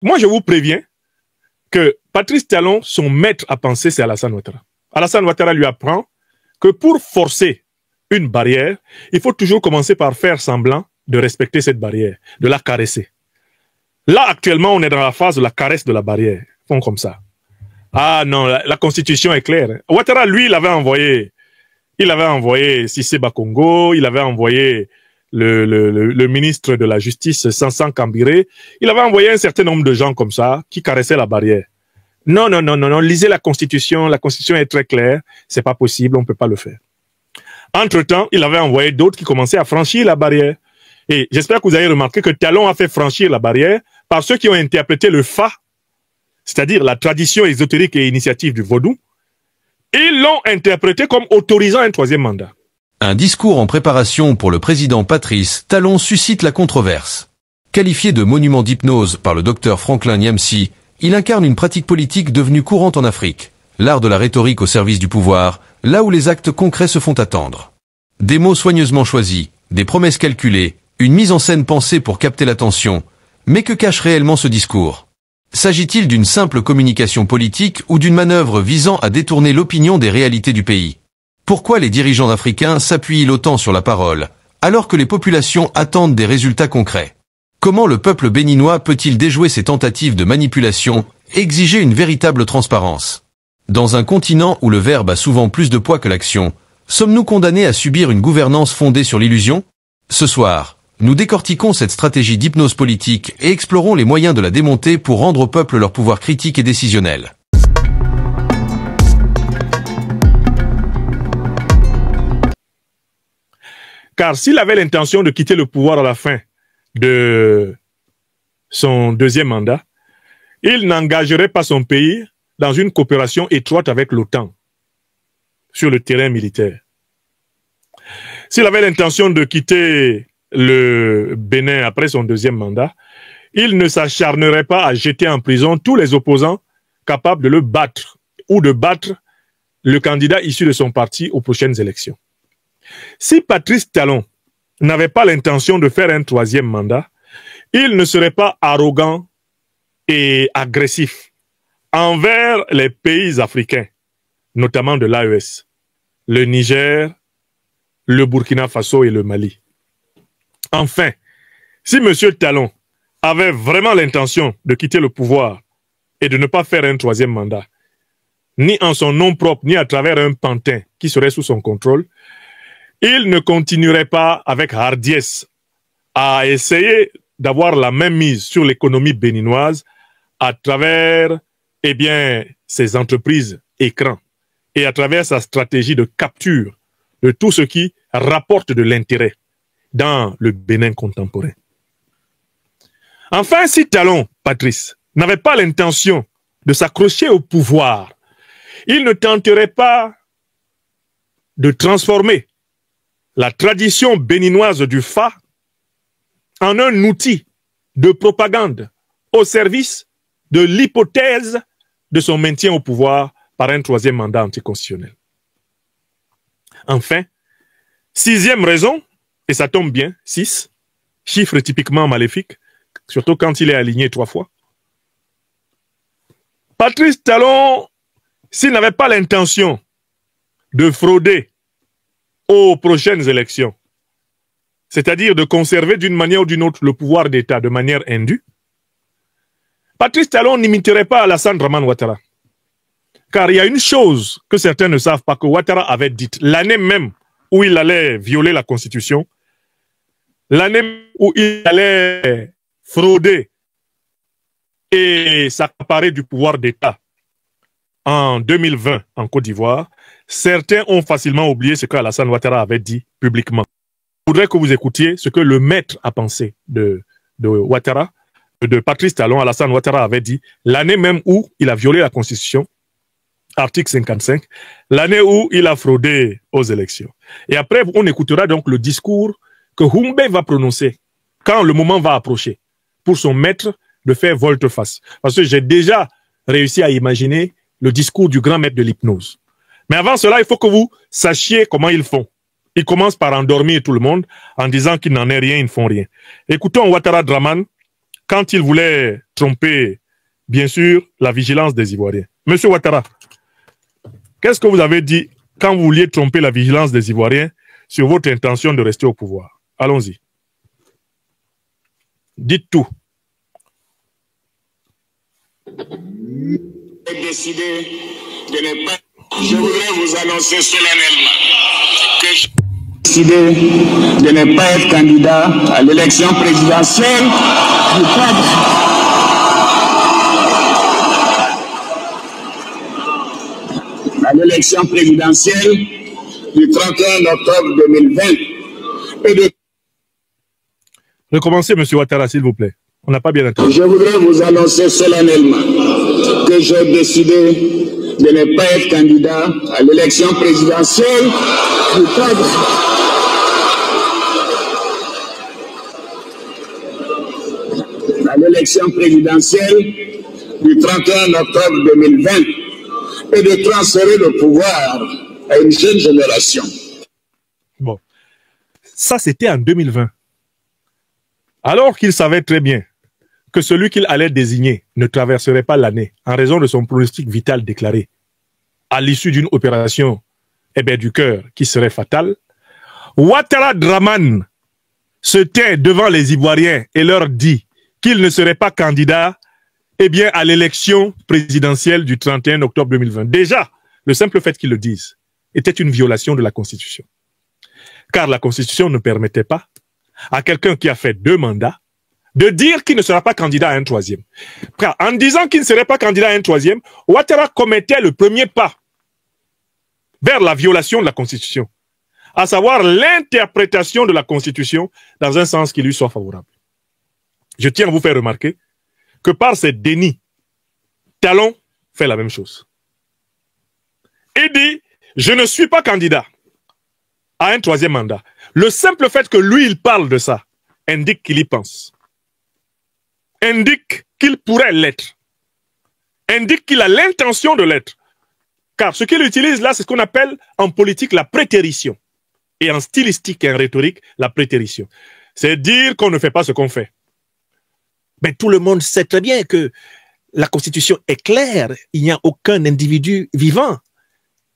Moi, je vous préviens que Patrice Talon, son maître à penser, c'est Alassane Ouattara. Alassane Ouattara lui apprend que pour forcer une barrière, il faut toujours commencer par faire semblant de respecter cette barrière, de la caresser. Là, actuellement, on est dans la phase de la caresse de la barrière. Ils font comme ça. Ah non, la constitution est claire. Ouattara, lui, il avait envoyé Cissé Bakongo, il avait envoyé le ministre de la Justice, Sansan Kambiré, il avait envoyé un certain nombre de gens comme ça, qui caressaient la barrière. Non, non, non, non, non, lisez la Constitution est très claire, c'est pas possible, on peut pas le faire. Entre-temps, il avait envoyé d'autres qui commençaient à franchir la barrière. Et j'espère que vous avez remarqué que Talon a fait franchir la barrière par ceux qui ont interprété le Fa, c'est-à-dire la tradition ésotérique et initiative du vaudou. Ils l'ont interprété comme autorisant un troisième mandat. Un discours en préparation pour le président Patrice Talon suscite la controverse. Qualifié de monument d'hypnose par le docteur Franklin Nyamsi, il incarne une pratique politique devenue courante en Afrique, l'art de la rhétorique au service du pouvoir, là où les actes concrets se font attendre. Des mots soigneusement choisis, des promesses calculées, une mise en scène pensée pour capter l'attention. Mais que cache réellement ce discours? S'agit-il d'une simple communication politique ou d'une manœuvre visant à détourner l'opinion des réalités du pays? Pourquoi les dirigeants africains s'appuient-ils autant sur la parole, alors que les populations attendent des résultats concrets? Comment le peuple béninois peut-il déjouer ces tentatives de manipulation, exiger une véritable transparence? Dans un continent où le verbe a souvent plus de poids que l'action, sommes-nous condamnés à subir une gouvernance fondée sur l'illusion? Ce soir, nous décortiquons cette stratégie d'hypnose politique et explorons les moyens de la démonter pour rendre au peuple leur pouvoir critique et décisionnel. Car s'il avait l'intention de quitter le pouvoir à la fin de son deuxième mandat, il n'engagerait pas son pays dans une coopération étroite avec l'OTAN sur le terrain militaire. S'il avait l'intention de quitter le Bénin après son deuxième mandat, il ne s'acharnerait pas à jeter en prison tous les opposants capables de le battre ou de battre le candidat issu de son parti aux prochaines élections. Si Patrice Talon n'avait pas l'intention de faire un troisième mandat, il ne serait pas arrogant et agressif envers les pays africains, notamment de l'AES, le Niger, le Burkina Faso et le Mali. Enfin, si M. Talon avait vraiment l'intention de quitter le pouvoir et de ne pas faire un troisième mandat, ni en son nom propre, ni à travers un pantin qui serait sous son contrôle, il ne continuerait pas avec hardiesse à essayer d'avoir la même mise sur l'économie béninoise à travers, ses entreprises écrans et à travers sa stratégie de capture de tout ce qui rapporte de l'intérêt dans le Bénin contemporain. Enfin, si Talon, Patrice, n'avait pas l'intention de s'accrocher au pouvoir, il ne tenterait pas de transformer la tradition béninoise du Fa en un outil de propagande au service de l'hypothèse de son maintien au pouvoir par un troisième mandat anticonstitutionnel. Enfin, sixième raison, et ça tombe bien, 6, chiffre typiquement maléfique, surtout quand il est aligné 3 fois. Patrice Talon, s'il n'avait pas l'intention de frauder aux prochaines élections, c'est-à-dire de conserver d'une manière ou d'une autre le pouvoir d'État de manière indue, Patrice Talon n'imiterait pas Alassane Draman Ouattara. Car il y a une chose que certains ne savent pas que Ouattara avait dite l'année même où il allait violer la Constitution, l'année où il allait frauder et s'accaparer du pouvoir d'État en 2020 en Côte d'Ivoire, certains ont facilement oublié ce qu'Alassane Ouattara avait dit publiquement. Je voudrais que vous écoutiez ce que le maître a pensé de Ouattara, de Patrice Talon. Alassane Ouattara avait dit l'année même où il a violé la Constitution, article 55, l'année où il a fraudé aux élections. Et après, on écoutera donc le discours que Humbe va prononcer quand le moment va approcher pour son maître de faire volte-face. Parce que j'ai déjà réussi à imaginer le discours du grand maître de l'hypnose. Mais avant cela, il faut que vous sachiez comment ils font. Ils commencent par endormir tout le monde en disant qu'il n'en est rien, ils ne font rien. Écoutons Ouattara Draman quand il voulait tromper, bien sûr, la vigilance des Ivoiriens. Monsieur Ouattara, qu'est-ce que vous avez dit quand vous vouliez tromper la vigilance des Ivoiriens sur votre intention de rester au pouvoir? Allons-y. Dites tout. Décidé de ne pas... Je voudrais vous annoncer solennellement que j'ai décidé de ne pas être candidat à l'élection présidentielle du l'élection présidentielle du 31 octobre 2020 et de... Recommencez, M. Ouattara, s'il vous plaît. On n'a pas bien entendu. Je voudrais vous annoncer solennellement que j'ai décidé de ne pas être candidat à l'élection présidentielle du l'élection présidentielle du 31 octobre 2020 et de transférer le pouvoir à une jeune génération. Bon, ça c'était en 2020. Alors qu'il savait très bien que celui qu'il allait désigner ne traverserait pas l'année en raison de son pronostic vital déclaré à l'issue d'une opération du cœur qui serait fatale, Ouattara Draman se tient devant les Ivoiriens et leur dit qu'il ne serait pas candidat à l'élection présidentielle du 31 octobre 2020. Déjà, le simple fait qu'ils le disent était une violation de la Constitution. Car la Constitution ne permettait pas à quelqu'un qui a fait 2 mandats de dire qu'il ne sera pas candidat à un 3e. Car en disant qu'il ne serait pas candidat à un 3e, Ouattara commettait le premier pas vers la violation de la Constitution, à savoir l'interprétation de la Constitution dans un sens qui lui soit favorable. Je tiens à vous faire remarquer que par ces dénis, Talon fait la même chose. Il dit, je ne suis pas candidat à un 3e mandat. Le simple fait que lui, il parle de ça, indique qu'il y pense. Indique qu'il pourrait l'être. Indique qu'il a l'intention de l'être. Car ce qu'il utilise là, c'est ce qu'on appelle en politique la prétérition. Et en stylistique et en rhétorique, la prétérition. C'est dire qu'on ne fait pas ce qu'on fait. Mais tout le monde sait très bien que la Constitution est claire. Il n'y a aucun individu vivant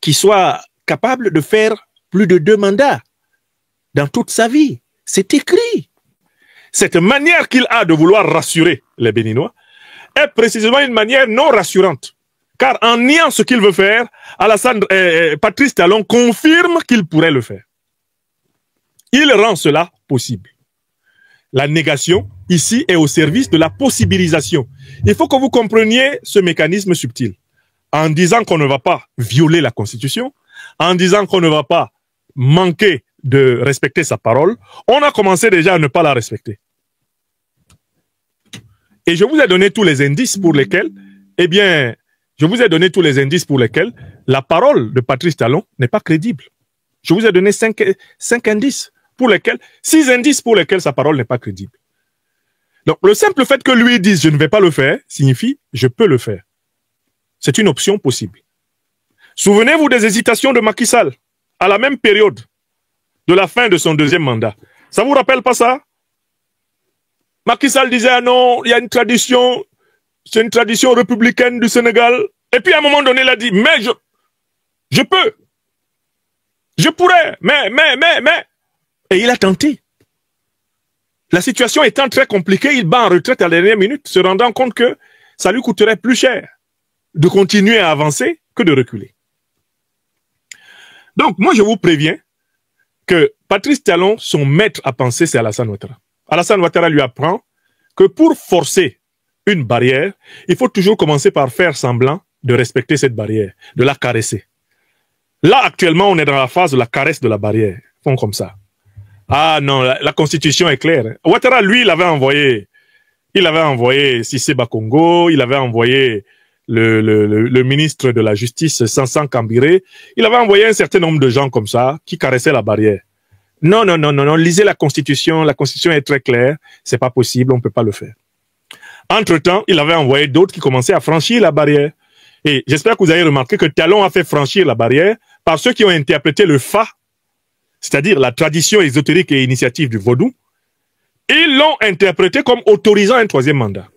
qui soit capable de faire plus de 2 mandats dans toute sa vie. C'est écrit. Cette manière qu'il a de vouloir rassurer les Béninois est précisément une manière non rassurante. Car en niant ce qu'il veut faire, Patrice Talon confirme qu'il pourrait le faire. Il rend cela possible. La négation, ici, est au service de la possibilisation. Il faut que vous compreniez ce mécanisme subtil. En disant qu'on ne va pas violer la Constitution, en disant qu'on ne va pas manquer de respecter sa parole, on a commencé déjà à ne pas la respecter. Et je vous ai donné tous les indices pour lesquels, la parole de Patrice Talon n'est pas crédible. Je vous ai donné 5 indices pour lesquels, 6 indices pour lesquels sa parole n'est pas crédible. Donc, le simple fait que lui dise je ne vais pas le faire signifie je peux le faire. C'est une option possible. Souvenez-vous des hésitations de Macky Sall à la même période de la fin de son 2e mandat. Ça vous rappelle pas ça? Macky Sall disait ah non, il y a une tradition, c'est une tradition républicaine du Sénégal. Et puis à un moment donné, il a dit mais je peux, je pourrais, mais. Et il a tenté. La situation étant très compliquée, il bat en retraite à la dernière minute, se rendant compte que ça lui coûterait plus cher de continuer à avancer que de reculer. Donc, moi, je vous préviens que Patrice Talon, son maître à penser, c'est Alassane Ouattara. Alassane Ouattara lui apprend que pour forcer une barrière, il faut toujours commencer par faire semblant de respecter cette barrière, de la caresser. Là, actuellement, on est dans la phase de la caresse de la barrière. Ils font comme ça. Ah non, la Constitution est claire. Ouattara, lui, il avait envoyé Cissé Bakongo, il avait envoyé le ministre de la Justice, Sansan Kambiré, il avait envoyé un certain nombre de gens comme ça, qui caressaient la barrière. Non, lisez la Constitution est très claire, c'est pas possible, on peut pas le faire. Entre-temps, il avait envoyé d'autres qui commençaient à franchir la barrière. Et j'espère que vous avez remarqué que Talon a fait franchir la barrière par ceux qui ont interprété le Fa, c'est-à-dire la tradition ésotérique et initiative du vaudou, Ils l'ont interprété comme autorisant un troisième mandat.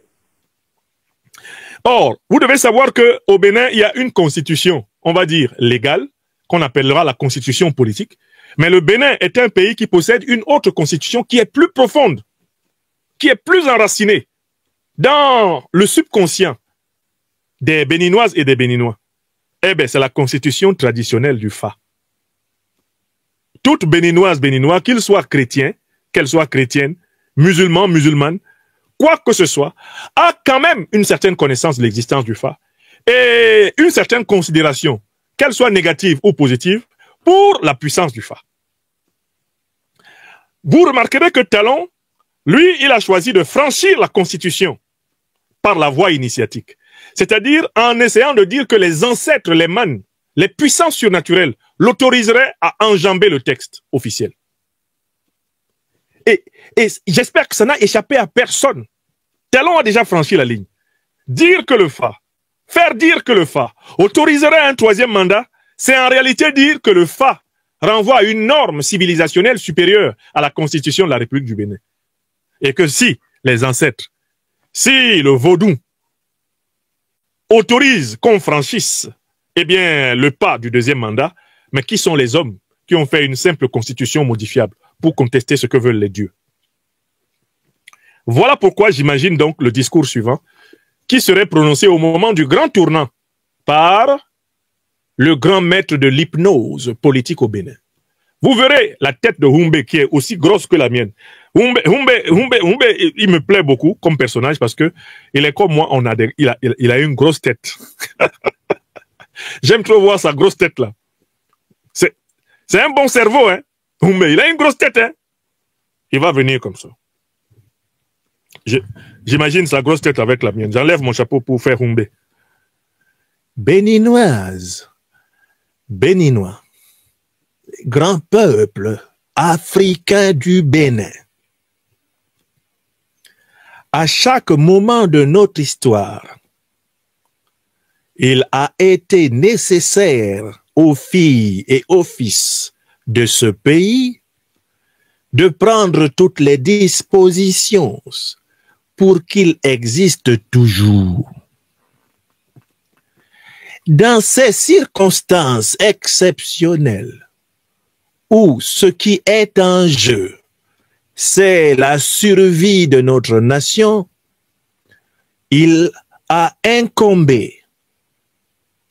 Or, vous devez savoir qu'au Bénin, il y a une constitution, on va dire légale, qu'on appellera la constitution politique. Mais le Bénin est un pays qui possède une autre constitution qui est plus profonde, qui est plus enracinée dans le subconscient des Béninoises et des Béninois. Eh bien, c'est la constitution traditionnelle du Fa. Toute Béninoise, Béninois, qu'il soit chrétien, qu'elle soit chrétienne, musulman, musulmane, quoi que ce soit, a quand même une certaine connaissance de l'existence du Fa et une certaine considération, qu'elle soit négative ou positive, pour la puissance du Fa. Vous remarquerez que Talon, lui, il a choisi de franchir la Constitution par la voie initiatique. C'est-à-dire en essayant de dire que les ancêtres, les manes, les puissances surnaturelles l'autoriseraient à enjamber le texte officiel. Et j'espère que ça n'a échappé à personne. Talon a déjà franchi la ligne. Dire que le Fa, faire dire que le Fa autoriserait un troisième mandat, c'est en réalité dire que le Fa renvoie à une norme civilisationnelle supérieure à la Constitution de la République du Bénin. Et que si les ancêtres, si le vaudou autorise qu'on franchisse eh bien, le pas du deuxième mandat, mais qui sont les hommes qui ont fait une simple constitution modifiable pour contester ce que veulent les dieux? Voilà pourquoi j'imagine donc le discours suivant qui serait prononcé au moment du grand tournant par le grand maître de l'hypnose politique au Bénin. Vous verrez la tête de Humbe qui est aussi grosse que la mienne. Humbe, il me plaît beaucoup comme personnage parce que il est comme moi, il a une grosse tête. J'aime trop voir sa grosse tête là. C'est un bon cerveau, hein. Humbe, il a une grosse tête, hein. Il va venir comme ça. J'imagine sa grosse tête avec la mienne. J'enlève mon chapeau pour faire Humbe. Béninoise, Béninois, grand peuple africain du Bénin. À chaque moment de notre histoire, il a été nécessaire aux filles et aux fils de ce pays de prendre toutes les dispositions pour qu'il existe toujours. Dans ces circonstances exceptionnelles où ce qui est en jeu, c'est la survie de notre nation, il a incombé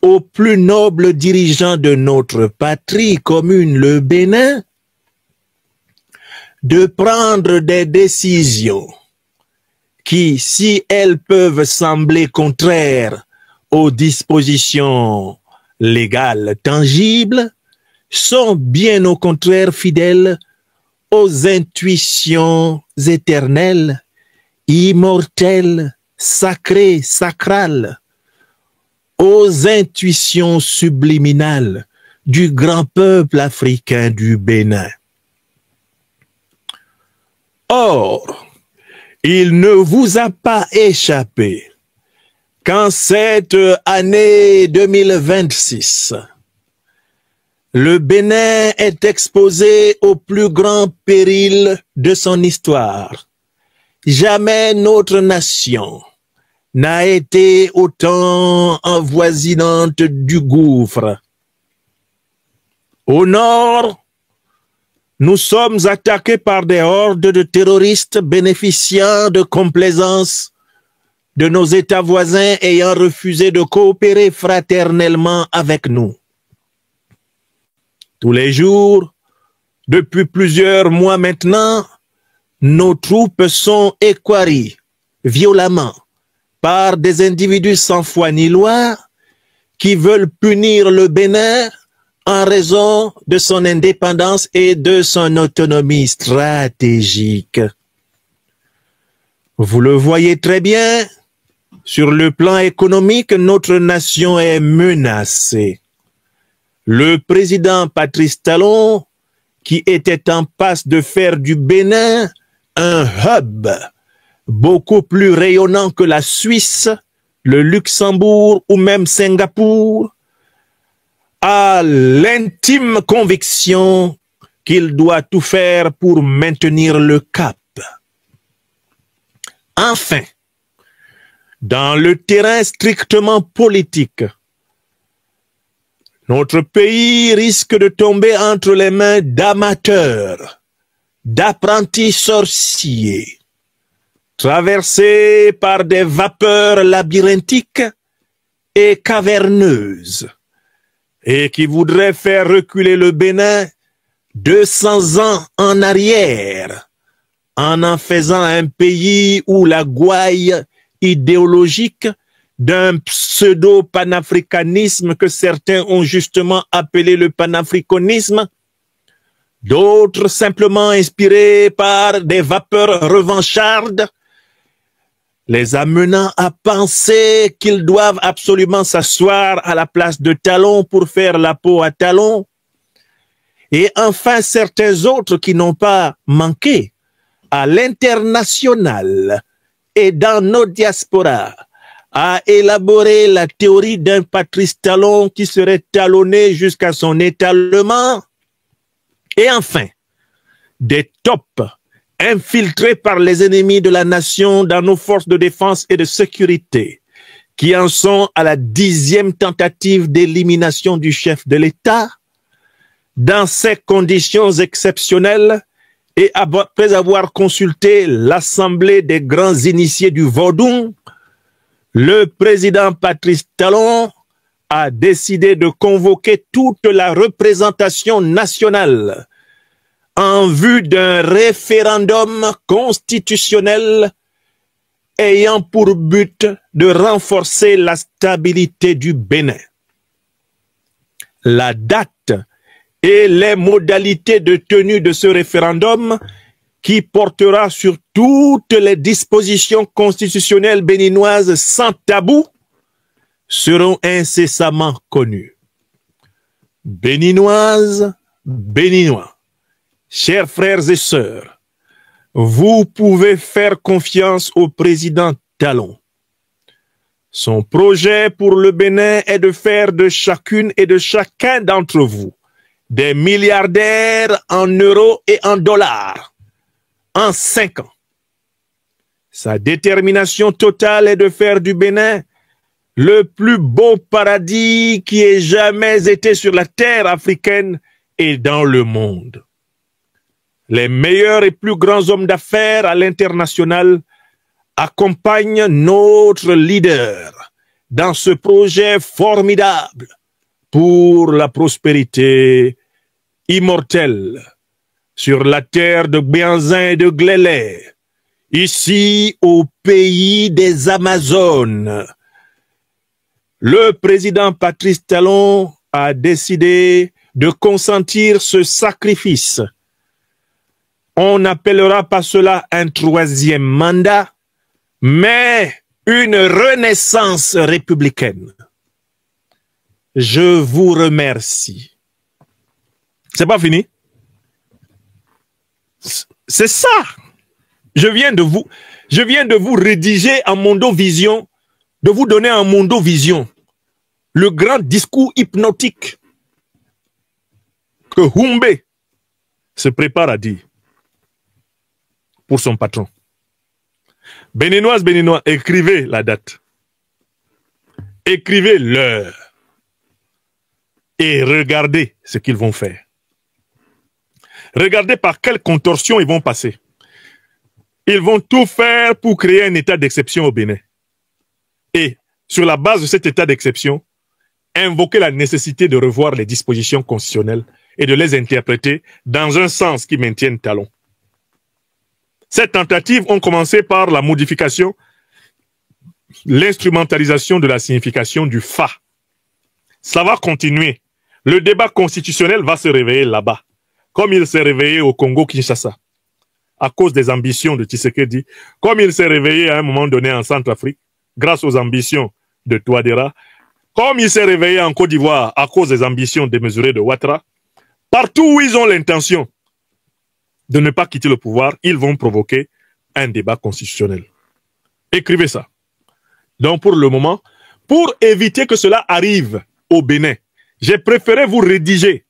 aux plus nobles dirigeants de notre patrie commune, le Bénin, de prendre des décisions qui, si elles peuvent sembler contraires aux dispositions légales tangibles, sont bien au contraire fidèles aux intuitions éternelles, immortelles, sacrées, sacrales, aux intuitions subliminales du grand peuple africain du Bénin. Or, il ne vous a pas échappé qu'en cette année 2026, le Bénin est exposé au plus grand péril de son histoire. Jamais notre nation n'a été autant avoisinante du gouffre. Au nord, nous sommes attaqués par des hordes de terroristes bénéficiant de complaisance de nos États voisins ayant refusé de coopérer fraternellement avec nous. Tous les jours, depuis plusieurs mois maintenant, nos troupes sont équarries violemment par des individus sans foi ni loi qui veulent punir le Bénin en raison de son indépendance et de son autonomie stratégique. Vous le voyez très bien, sur le plan économique, notre nation est menacée. Le président Patrice Talon, qui était en passe de faire du Bénin un hub beaucoup plus rayonnant que la Suisse, le Luxembourg ou même Singapour, a l'intime conviction qu'il doit tout faire pour maintenir le cap. Enfin, dans le terrain strictement politique, notre pays risque de tomber entre les mains d'amateurs, d'apprentis sorciers, traversés par des vapeurs labyrinthiques et caverneuses, et qui voudraient faire reculer le Bénin 200 ans en arrière, en faisant un pays où la gouaille idéologique d'un pseudo-panafricanisme que certains ont justement appelé le panafricanisme, d'autres simplement inspirés par des vapeurs revanchardes, les amenant à penser qu'ils doivent absolument s'asseoir à la place de Talon pour faire la peau à Talon. Et enfin, certains autres qui n'ont pas manqué à l'international et dans nos diasporas à élaborer la théorie d'un Patrice Talon qui serait talonné jusqu'à son étalement. Et enfin, des tops infiltrés par les ennemis de la nation dans nos forces de défense et de sécurité, qui en sont à la 10e tentative d'élimination du chef de l'État. Dans ces conditions exceptionnelles, et après avoir consulté l'Assemblée des grands initiés du Vaudou, le président Patrice Talon a décidé de convoquer toute la représentation nationale en vue d'un référendum constitutionnel ayant pour but de renforcer la stabilité du Bénin. La date et les modalités de tenue de ce référendum, qui portera sur toutes les dispositions constitutionnelles béninoises sans tabou, seront incessamment connues. Béninoises, Béninois, chers frères et sœurs, vous pouvez faire confiance au président Talon. Son projet pour le Bénin est de faire de chacune et de chacun d'entre vous des milliardaires en euros et en dollars en 5 ans. Sa détermination totale est de faire du Bénin le plus beau paradis qui ait jamais été sur la terre africaine et dans le monde. Les meilleurs et plus grands hommes d'affaires à l'international accompagnent notre leader dans ce projet formidable pour la prospérité immortelle sur la terre de Bianzin et de Glélé, ici au pays des Amazones. Le président Patrice Talon a décidé de consentir ce sacrifice. On n'appellera pas cela un 3e mandat, mais une renaissance républicaine. Je vous remercie. C'est pas fini? C'est ça. Je viens de vous rédiger en Mondovision, de vous donner en Mondovision le grand discours hypnotique que Humbe se prépare à dire pour son patron. Béninoises, Béninois, écrivez la date. Écrivez l'heure. Et regardez ce qu'ils vont faire. Regardez par quelle contorsion ils vont passer. Ils vont tout faire pour créer un état d'exception au Bénin. Et sur la base de cet état d'exception, invoquer la nécessité de revoir les dispositions constitutionnelles et de les interpréter dans un sens qui maintienne Talon. Ces tentatives ont commencé par la modification, l'instrumentalisation de la signification du Fa. Ça va continuer. Le débat constitutionnel va se réveiller là-bas, comme il s'est réveillé au Congo-Kinshasa, à cause des ambitions de Tshisekedi, comme il s'est réveillé à un moment donné en Centrafrique, grâce aux ambitions de Touadéra, comme il s'est réveillé en Côte d'Ivoire à cause des ambitions démesurées de Ouattara. Partout où ils ont l'intention de ne pas quitter le pouvoir, ils vont provoquer un débat constitutionnel. Écrivez ça. Donc pour le moment, pour éviter que cela arrive au Bénin, j'ai préféré vous rédiger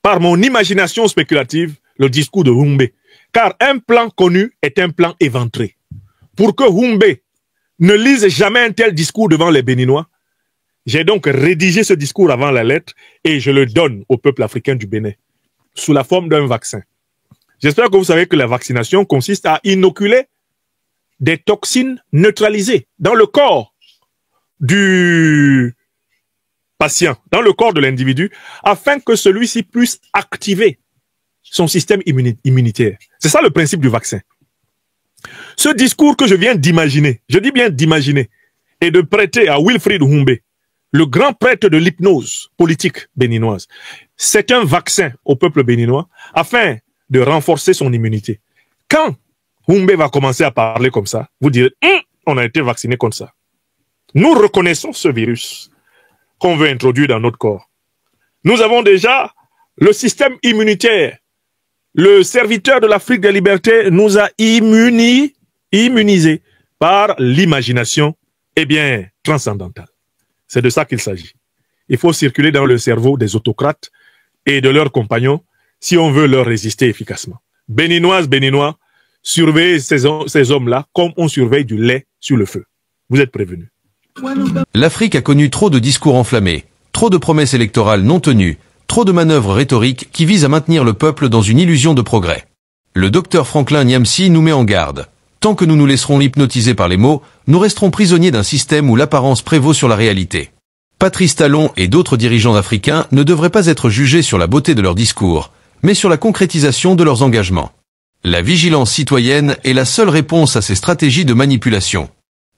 par mon imagination spéculative le discours de Humbe. Car un plan connu est un plan éventré. pour que Humbe ne lise jamais un tel discours devant les Béninois, j'ai donc rédigé ce discours avant la lettre et je le donne au peuple africain du Bénin sous la forme d'un vaccin. J'espère que vous savez que la vaccination consiste à inoculer des toxines neutralisées dans le corps du patient, dans le corps de l'individu, afin que celui-ci puisse activer son système immunitaire. C'est ça le principe du vaccin. Ce discours que je viens d'imaginer, je dis bien d'imaginer, et de prêter à Wilfried Humbe, le grand prêtre de l'hypnose politique béninoise, c'est un vaccin au peuple béninois afin de renforcer son immunité. Quand Humbe va commencer à parler comme ça, vous direz, on a été vacciné contre ça. Nous reconnaissons ce virus qu'on veut introduire dans notre corps. Nous avons déjà le système immunitaire. Le serviteur de l'Afrique des libertés nous a immunisés par l'imagination, transcendantale. C'est de ça qu'il s'agit. Il faut circuler dans le cerveau des autocrates et de leurs compagnons si on veut leur résister efficacement. Béninoises, Béninois, surveillez ces hommes-là comme on surveille du lait sur le feu. Vous êtes prévenus. L'Afrique a connu trop de discours enflammés, trop de promesses électorales non tenues, trop de manœuvres rhétoriques qui visent à maintenir le peuple dans une illusion de progrès. Le docteur Franklin Nyamsi nous met en garde. Tant que nous nous laisserons hypnotiser par les mots, nous resterons prisonniers d'un système où l'apparence prévaut sur la réalité. Patrice Talon et d'autres dirigeants africains ne devraient pas être jugés sur la beauté de leurs discours, mais sur la concrétisation de leurs engagements. La vigilance citoyenne est la seule réponse à ces stratégies de manipulation.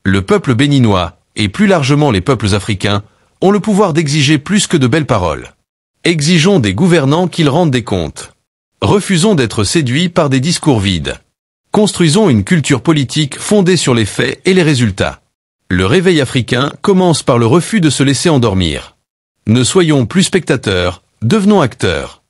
Le peuple béninois, et plus largement les peuples africains, ont le pouvoir d'exiger plus que de belles paroles. Exigeons des gouvernants qu'ils rendent des comptes. Refusons d'être séduits par des discours vides. Construisons une culture politique fondée sur les faits et les résultats. Le réveil africain commence par le refus de se laisser endormir. Ne soyons plus spectateurs, devenons acteurs.